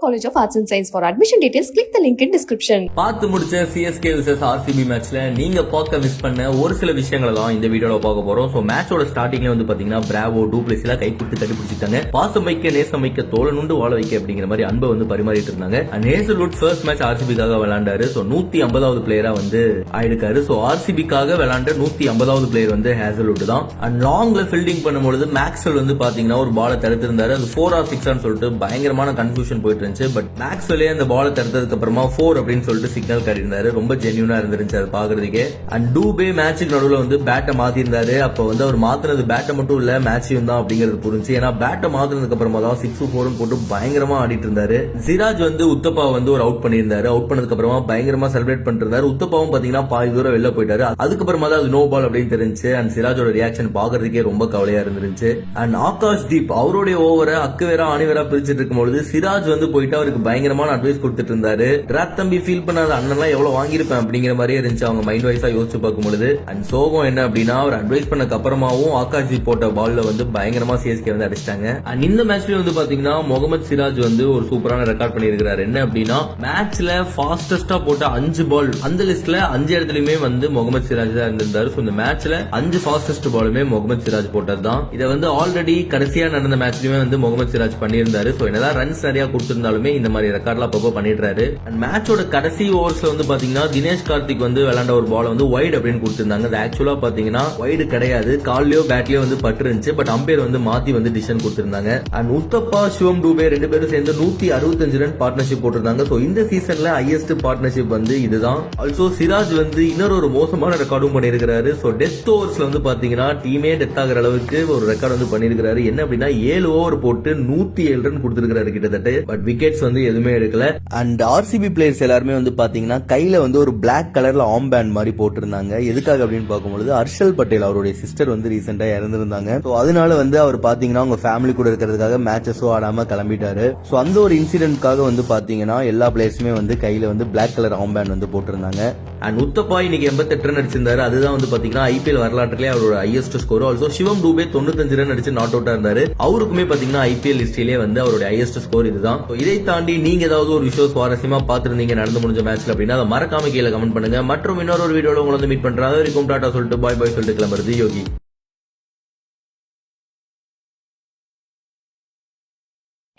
College of Arts and Science. For admission details, click the link in description. பார்த்து முடிச்ச CSK vs RCB மேட்ச்ல நீங்க பார்க்க miss பண்ண ஒரு சில விஷயங்களை தான் இந்த வீடியோல பார்க்க போறோம். சோ மேட்சோட ஸ்டார்டிங்ல வந்து பாத்தீங்கன்னா பிராவோ டூப்ளேசில கை கொடுத்து கட்டி பிடிச்சிட்டாங்க. பாசம் வைக்க நேசம் வைக்க தோழனுண்டு வாழ வைக்க அப்படிங்கிற மாதிரி அன்பை வந்து பரிமாறிட்டு இருந்தாங்க. அண்ட் ஹேசல்வுட் ஃபர்ஸ்ட் மேட்ச் ஆர்சிபிக்காக விளையாண்டாரு. சோ 150வது பிளேயரா வந்து ஆயிடுக்காரு. சோ ஆர்சிபிக்காக விளையாண்ட 150வது பிளேயர் வந்து ஹேசல்வுட் தான். அண்ட் லாங்ல ஃபீல்டிங் பண்ணும்போது மேக்ஸ்வெல் வந்து பாத்தீங்கன்னா ஒரு பாலை தடுத்திருந்தாரு. அது 4 or 6 சொல்லிட்டு பயங்கரமான கன்ஃபியூஷன் போயிட்டு இருந்துச்சு. பட் மேக்ஸ்வெல்லே அந்த பாலை தடுத்ததுக்கு அப்புறமா 4 அப்படின்னு சொல்லிட்டு சிக்னல் காட்டியிருந்தாரு. ரொம்ப ஜென்யூனா இருந்துச்சு அது பாக்குறதுக்கே. அண்ட் டூபே மேட்சுக்கு நடுவுல வந்து பேட்டை மாத்திருந்தாரு. அப்ப வந்து அவர் மாத்தினது பேட்டை மட்டும் இல்ல மேட்சையும் தான் அப்படிங்கிறது புரிஞ்சு. ஏன்னா பேட்டை மாத்தினதுக்கு அப்புறமா தான் 6-4 போட்டு பயங்கரமா ஆடிட்டு இருந்தாரு. சிராஜ் வந்து உத்தப்பா வந்து ஒரு அவுட் பண்ணியிருந்தாரு. அவுட் பண்ணதுக்கு அப்புறமா பயங்கரமா செலிப்ரேட் பண்ணிட்டு இருந்தாரு. உத்தப்பாவும் பாத்தீங்கன்னா பாதி தூரம் வெளில போயிட்டாரு. அதுக்கப்புறமா தான் அது நோ பால் அப்படின்னு தெரிஞ்சு. அண்ட் சிராஜோட ரியாக்ஷன் பாக்குறதுக்கே ரொம்ப கவலையா இருந்துச்சு. அண்ட் ஆகாஷ் தீப் அவருடைய ஓவரை அக்குவேரா ஆணிவேரா பிரிச்சுட்டு இருக்கும்போது சிராஜ் வந்து போயிட்டு அவருக்கு பயங்கரமான அட்வைஸ் கொடுத்துட்டு இருந்தாரு. டிராக் தம்பி ஃபீல் பண்ணாத அண்ணன்லாம் எவ்வளவு வாங்கியிருப்பேன் அப்படிங்கிற மாதிரியே இருந்துச்சு அவங்க மைண்ட் வைஸா யோசிச்சு பார்க்கும்போது. அண்ட் சோகம் என்ன அப்படின்னா அவர் அட்வைஸ் பண்ணக்கு அப்புறமாவும் ஆகாஷ் தீப் போட்ட பால்ல வந்து பயங்கரமா சிஎஸ்கே வந்து அடிச்சிட்டாங்க. அண்ட் இந்த மேட்ச்லயும் வந்து பாத்தீங்கன்னா முகமது சிராஜ் வந்து ஒரு சூப்பரான ரெக்கார்ட் பண்ணியிருக்காரு. என்ன அப்படின்னா மேட்ச்ல ஃபாஸ்டஸ்டா போட்ட 5 பால் அந்த லிஸ்ட்ல 5 இடத்துலயுமே வந்து முகமது சிராஜ் தான் இருந்திருந்தாரு. இந்த மேட்ச்ல 5 ஃபாஸ்டஸ்ட் பாலுமே முகமது சிராஜ் போட்டதுதான். இதை வந்து ஆல்ரெடி கடைசியா நடந்த மேட்ச்லயுமே வந்து முகமது சிராஜ் பண்ணியிருந்தாரு. என்னதான் ரன்ஸ் நிறைய கொடுத்திருந்தாலுமே இந்த மாதிரி ரெக்கார்ட்லாம் அப்பப்போ பண்ணிடுறாரு. அண்ட் மேட்சோட கடைசி ஓவர்ஸ்ல வந்து பாத்தீங்கன்னா தினேஷ் கார்த்திக் வந்து விளையாண்ட ஒரு பால் வந்து வைட் அப்படின்னு கொடுத்திருந்தாங்க. அது ஆக்சுவலா பாத்தீங்கன்னா வைடு கிடையாது, கால்லயோ பேட்லயோ வந்து பட்டு இருந்துச்சு. பட் அம்பையர் வந்து மாத்தி வந்து டிசிஷன் கொடுத்திருந்தாங்க. அண்ட் உத்தப்பா சிவம் டூபே 2 பேரும் சேர்ந்து 165 ரன் பார்ட்னர்ஷிப் போட்டிருந்தாங்க. சோ இந்த சீசன்ல ஹையஸ்ட் பார்ட்னர்ஷிப் வந்து இதுதான். ஆல்சோ சிராஜ் வந்து இன்னொரு மோசமான ரெக்கார்டும் பண்ணிருக்காரு. சோ டெத் ஓவர்ஸ்ல வந்து பாத்தீங்கன்னா டீமே டெத் ஆகிற அளவுக்கு ஒரு ரெக்கார்ட் வந்து பண்ணிருக்காரு. என்ன அப்படின்னா 7 ஓவர் போட்டு 107 ரன் கொடுத்திருக்காரு கிட்டத்தட்ட. பட் விக்கெட்ஸ் வந்து எதுவுமே எடுக்கல. அண்ட் ஆர்சிபி பிளேயர்ஸ் எல்லாருமே வந்து பாத்தீங்கன்னா கையில வந்து ஒரு பிளாக் கலர்ல ஆம் பேண்ட் மாதிரி போட்டிருந்தாங்க. எதுக்காக அப்படின்னு பார்க்கும்போது ஹர்ஷல் பட்டேல் அவருடைய சிஸ்டர் வந்து ரீசெண்டா இறந்திருந்தாங்க. சோ அதனால வந்து அவர் பாத்தீங்கன்னா அவங்க ஃபேமிலி கூட இருக்கிறதுக்காக மேட்சஸோ ஆடாம கிளம்பிட்டாரு. சோ அந்த ஒரு இன்சிடென்ட்காக வந்து பாத்தீங்கன்னா எல்லா பிளேயர்ஸுமே வந்து கையில வந்து பிளாக் கலர் ஆம் பேண்ட் வந்து போட்டிருந்தாங்க. அண்ட் உத்தப்பா இன்னைக்கு 88 ரன் அடிச்சிருந்தாரு. அதுதான் வந்து பாத்தீங்கன்னா ஐபிஎல் வரலாற்றிலே அவரோட ஹையஸ்ட் ஸ்கோர். ஆல்சோ சிவம் டூபே 95 ரன் அடிச்சு நாட் அவுட்டா இருந்தாரு. அவருக்குமே பாத்தீங்கன்னா ஐபிஎல் ஹிஸ்டரியிலே வந்து அவருடைய ஹையஸ்ட் ஸ்கோர் இதுதான். இதை தாண்டி நீங்க ஏதாவது ஒரு விஷயம் சுவாரஸ்யமா பாத்துருந்தீங்க நடந்து முடிஞ்ச மேட்ச்ல அப்படின்னா அதை மறக்காம கீழே கமெண்ட் பண்ணுங்க. மற்றும் இன்னொரு வீடியோல உங்களை வந்து மீட் பண்றாங்க. வரைக்கும் டாடா சொல்லிட்டு பாய் பாய் சொல்லிட்டு கிளம்புறது யோகி.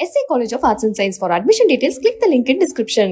SC College of Arts and Science. For admission details, click the link in description.